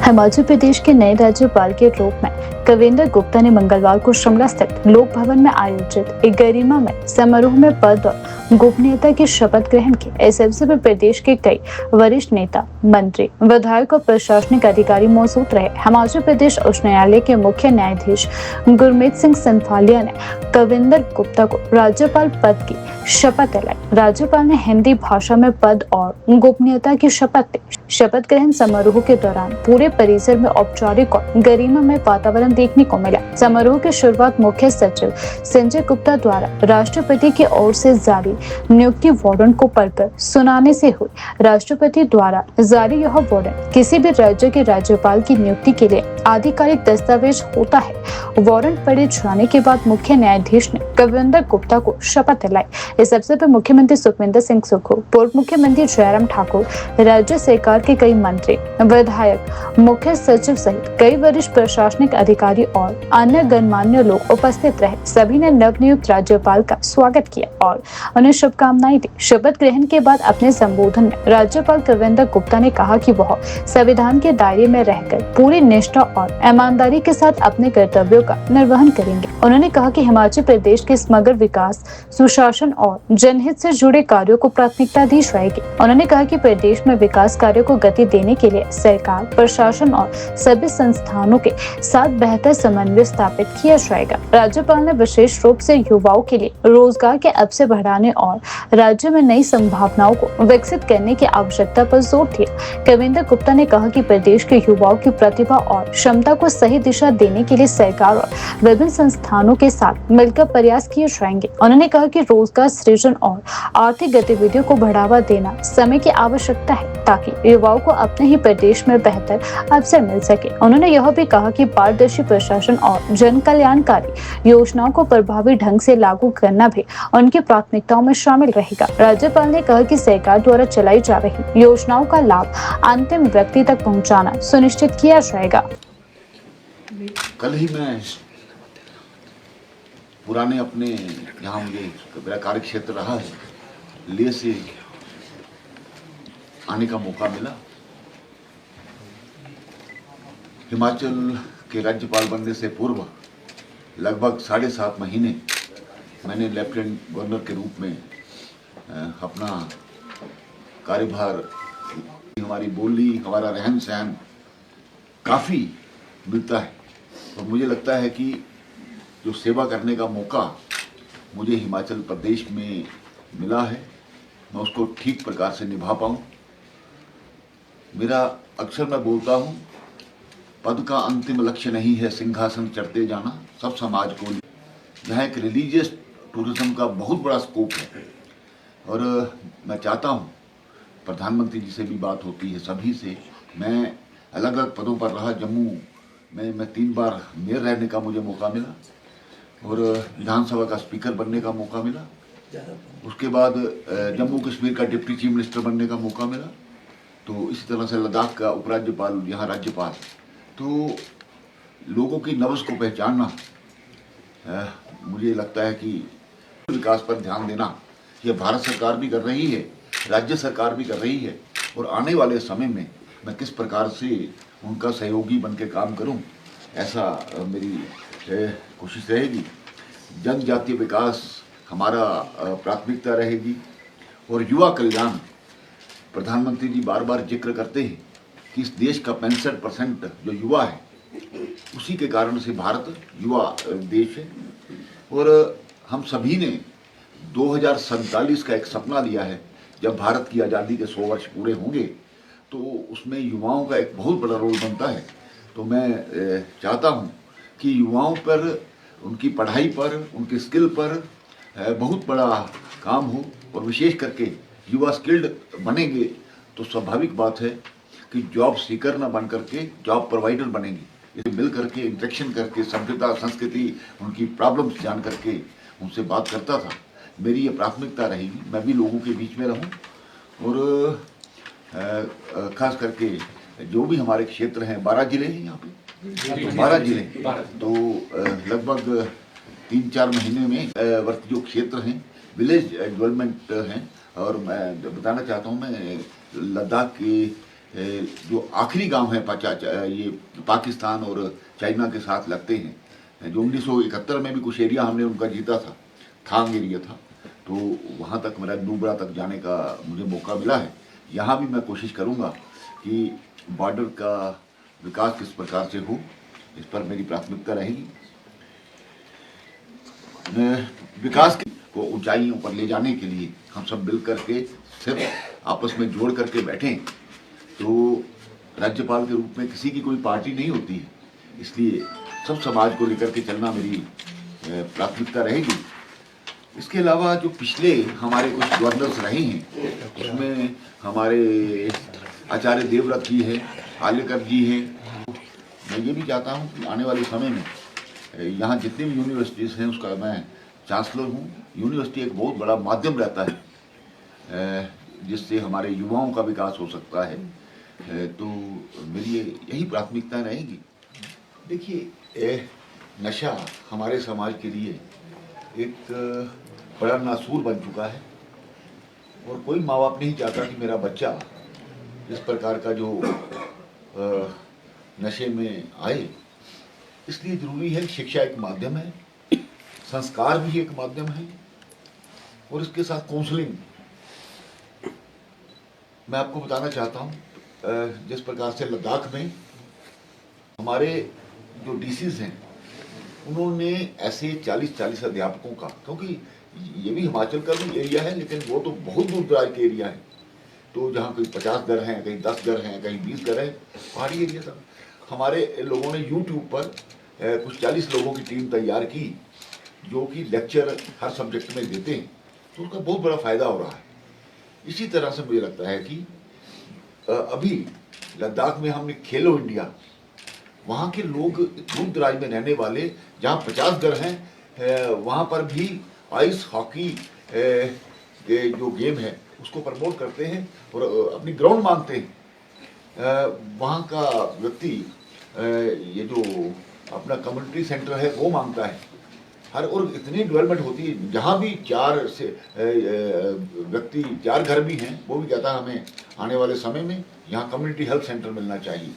हिमाचल प्रदेश के नए राज्यपाल के रूप में कविंदर गुप्ता ने मंगलवार को शिमला स्थित लोक भवन में आयोजित एक गरिमामय समारोह में पद और गोपनीयता की शपथ ग्रहण की। इस अवसर पर प्रदेश के कई वरिष्ठ नेता, मंत्री, विधायक और प्रशासनिक अधिकारी मौजूद रहे। हिमाचल प्रदेश उच्च न्यायालय के मुख्य न्यायाधीश गुरमीत सिंह संथालिया ने कविंदर गुप्ता को राज्यपाल पद की शपथ दिलाई। राज्यपाल ने हिंदी भाषा में पद और गोपनीयता की शपथ ली। शपथ ग्रहण समारोह के दौरान पूरे परिसर में औपचारिक और गरिमामय वातावरण देखने को मिला। समारोह की शुरुआत मुख्य सचिव संजय गुप्ता द्वारा राष्ट्रपति की ओर से जारी नियुक्ति वारंट को पढ़कर सुनाने से हुई। राष्ट्रपति द्वारा जारी यह वारंट किसी भी राज्य के राज्यपाल की नियुक्ति के लिए आधिकारिक दस्तावेज होता है। वारंट पढ़े जाने के बाद मुख्य न्यायाधीश ने कविंदर गुप्ता को शपथ दिलाई। इस अवसर पर मुख्यमंत्री सुखविंदर सिंह सुक्खू, पूर्व मुख्यमंत्री जयराम ठाकुर, राज्य सरकार के कई मंत्री, विधायक, मुख्य सचिव सहित कई वरिष्ठ प्रशासनिक अधिकारी और अन्य गणमान्य लोग उपस्थित रहे। सभी ने नवनियुक्त राज्यपाल का स्वागत किया और उन्हें शुभकामनाएं दी। शपथ ग्रहण के बाद अपने संबोधन में राज्यपाल कविंदर गुप्ता ने कहा कि वह संविधान के दायरे में रहकर पूरी निष्ठा और ईमानदारी के साथ अपने कर्तव्यों का निर्वहन करेंगे। उन्होंने कहा कि हिमाचल प्रदेश के समग्र विकास, सुशासन और जनहित से जुड़े कार्यों को प्राथमिकता दी जाएगी। उन्होंने कहा कि प्रदेश में विकास कार्यों को गति देने के लिए सरकार, प्रशासन और सभी संस्थानों के साथ बेहतर समन्वय स्थापित किया जाएगा। राज्यपाल ने विशेष रूप से युवाओं के लिए रोजगार के अवसर बढ़ाने और राज्य में नई संभावनाओं को विकसित करने की आवश्यकता पर जोर दिया। कविंदर गुप्ता ने कहा कि प्रदेश के युवाओं की प्रतिभा और क्षमता को सही दिशा देने के लिए सरकार और विभिन्न संस्थानों के साथ मिलकर प्रयास किए जाएंगे। उन्होंने कहा कि रोजगार सृजन और आर्थिक गतिविधियों को बढ़ावा देना समय की आवश्यकता है ताकि युवाओं को अपने ही प्रदेश में बेहतर अवसर मिल सके। उन्होंने यह भी कहा कि पारदर्शी प्रशासन और जन कल्याणकारी योजनाओं को प्रभावी ढंग से लागू करना भी उनकी प्राथमिकताओं में शामिल रहेगा। राज्यपाल ने कहा कि सरकार द्वारा चलाई जा रही योजनाओं का लाभ अंतिम व्यक्ति तक पहुंचाना सुनिश्चित किया जाएगा। कल ही मैं पुराने अपने जहाँ मुझे मेरा कार्य क्षेत्र रहा है, लेह से आने का मौका मिला। हिमाचल के राज्यपाल बनने से पूर्व लगभग 7.5 महीने मैंने लेफ्टिनेंट गवर्नर के रूप में अपना कार्यभार, हमारी बोली, हमारा रहन सहन काफ़ी मिलता है। तो मुझे लगता है कि जो सेवा करने का मौका मुझे हिमाचल प्रदेश में मिला है, मैं उसको ठीक प्रकार से निभा पाऊँ। मेरा अक्सर मैं बोलता हूँ, पद का अंतिम लक्ष्य नहीं है सिंहासन चढ़ते जाना, सब समाज को। यहाँ एक रिलीजियस टूरिज्म का बहुत बड़ा स्कोप है और मैं चाहता हूँ, प्रधानमंत्री जी से भी बात होती है, सभी से। मैं अलग अलग पदों पर रहा। जम्मू में मैं 3 बार मेयर रहने का मुझे मौका मिला और विधानसभा का स्पीकर बनने का मौका मिला। उसके बाद जम्मू कश्मीर का डिप्टी चीफ मिनिस्टर बनने का मौका मिला। तो इसी तरह से लद्दाख का उपराज्यपाल, यहाँ राज्यपाल। तो लोगों की नब्ज़ को पहचानना, मुझे लगता है कि विकास पर ध्यान देना ये भारत सरकार भी कर रही है, राज्य सरकार भी कर रही है और आने वाले समय में मैं किस प्रकार से उनका सहयोगी बन के काम करूं, ऐसा मेरी कोशिश रहेगी। जनजातीय विकास हमारा प्राथमिकता रहेगी और युवा कल्याण, प्रधानमंत्री जी बार बार जिक्र करते हैं कि इस देश का 65% जो युवा है, उसी के कारण से भारत युवा देश है। और हम सभी ने 2047 का एक सपना लिया है, जब भारत की आज़ादी के 100 वर्ष पूरे होंगे तो उसमें युवाओं का एक बहुत बड़ा रोल बनता है। तो मैं चाहता हूँ कि युवाओं पर, उनकी पढ़ाई पर, उनकी स्किल पर बहुत बड़ा काम हो और विशेष करके युवा स्किल्ड बनेंगे तो स्वाभाविक बात है कि जॉब सीकर ना बन करके जॉब प्रोवाइडर बनेंगे। इसे मिल करके, इंटरेक्शन करके, सभ्यता, संस्कृति, उनकी प्रॉब्लम्स जान करके उनसे बात करता था। मेरी ये प्राथमिकता रहेगी, मैं भी लोगों के बीच में रहूं और खास करके जो भी हमारे क्षेत्र हैं, 12 जिले हैं यहाँ पे, तो 12 जिले, तो लगभग 3-4 महीने में वर्त जो क्षेत्र हैं, विलेज डेवलपमेंट हैं। और मैं बताना चाहता हूँ, मैं लद्दाख के जो आखिरी गांव है ये पाकिस्तान और चाइना के साथ लगते हैं, जो 1971 में भी कुछ एरिया हमने उनका जीता था, थांग एरिया था, तो वहाँ तक मेरा नुब्रा तक जाने का मुझे मौका मिला है। यहाँ भी मैं कोशिश करूँगा कि बॉर्डर का विकास किस प्रकार से हो, इस पर मेरी प्राथमिकता रहेगी। विकास को ऊंचाइयों पर ले जाने के लिए हम सब मिल करके सिर्फ आपस में जोड़ करके बैठें तो राज्यपाल के रूप में किसी की कोई पार्टी नहीं होती है, इसलिए सब समाज को लेकर के चलना मेरी प्राथमिकता रहेगी। इसके अलावा जो पिछले हमारे कुछ गवर्नर्स रहे हैं उसमें हमारे आचार्य देवव्रत जी है, आलेकर जी हैं। मैं ये भी चाहता हूँ कि आने वाले समय में यहाँ जितनी भी यूनिवर्सिटीज़ हैं उसका मैं चांसलर हूँ। यूनिवर्सिटी एक बहुत बड़ा माध्यम रहता है जिससे हमारे युवाओं का विकास हो सकता है, तो मेरी यही प्राथमिकता रहेगी। देखिए, नशा हमारे समाज के लिए एक बड़ा नासूर बन चुका है और कोई माँ बाप नहीं चाहता कि मेरा बच्चा इस प्रकार का जो नशे में आए। इसलिए जरूरी है, शिक्षा एक माध्यम है, संस्कार भी एक माध्यम है और इसके साथ काउंसलिंग। मैं आपको बताना चाहता हूँ, जिस प्रकार से लद्दाख में हमारे जो डीसीज हैं उन्होंने ऐसे 40-40 अध्यापकों का, क्योंकि ये भी हिमाचल का भी एरिया है लेकिन वो तो बहुत दूर दराज के एरिया है, तो जहाँ कहीं 50 घर हैं, कहीं 10 घर हैं, कहीं 20 घर हैं, पहाड़ी एरिया था। हमारे लोगों ने यूट्यूब पर कुछ 40 लोगों की टीम तैयार की जो कि लेक्चर हर सब्जेक्ट में देते हैं, तो उसका बहुत बड़ा फायदा हो रहा है। इसी तरह से मुझे लगता है कि अभी लद्दाख में हमने खेलो इंडिया, वहाँ के लोग दूर दराज में रहने वाले जहाँ 50 घर हैं वहाँ पर भी आइस हॉकी जो गेम है उसको प्रमोट करते हैं और अपनी ग्राउंड मांगते हैं। वहाँ का व्यक्ति ये जो अपना कम्युनिटी सेंटर है वो मांगता है हर, और इतनी डेवलपमेंट होती है जहाँ भी 4 से व्यक्ति 4 घर भी हैं, वो भी कहता है हमें आने वाले समय में यहाँ कम्युनिटी हेल्थ सेंटर मिलना चाहिए।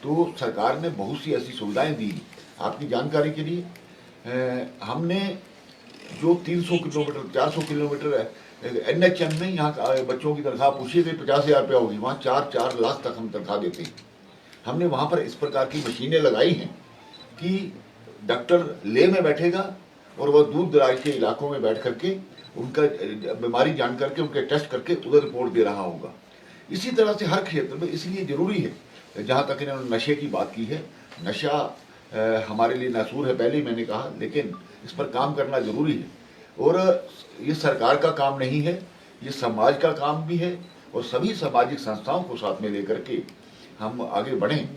तो सरकार ने बहुत सी ऐसी सुविधाएं दी। आपकी जानकारी के लिए हमने जो 300 किलोमीटर 400 किलोमीटर NHM में यहाँ बच्चों की तनख्वाह पूछी गई 50,000 रुपया होगी, वहाँ 4-4 लाख तक हम तनख्वाह देते हैं। हमने वहाँ पर इस प्रकार की मशीनें लगाई हैं कि डॉक्टर ले में बैठेगा और वह दूर दराज के इलाकों में बैठ करके उनका बीमारी जान करके उनके टेस्ट करके उधर रिपोर्ट दे रहा होगा। इसी तरह से हर क्षेत्र में, इसलिए जरूरी है, जहाँ तक इन्होंने नशे की बात की है, नशा हमारे लिए नासूर है पहले ही मैंने कहा, लेकिन इस पर काम करना जरूरी है और ये सरकार का काम नहीं है, ये समाज का काम भी है और सभी सामाजिक संस्थाओं को साथ में लेकर के हम आगे बढ़ें।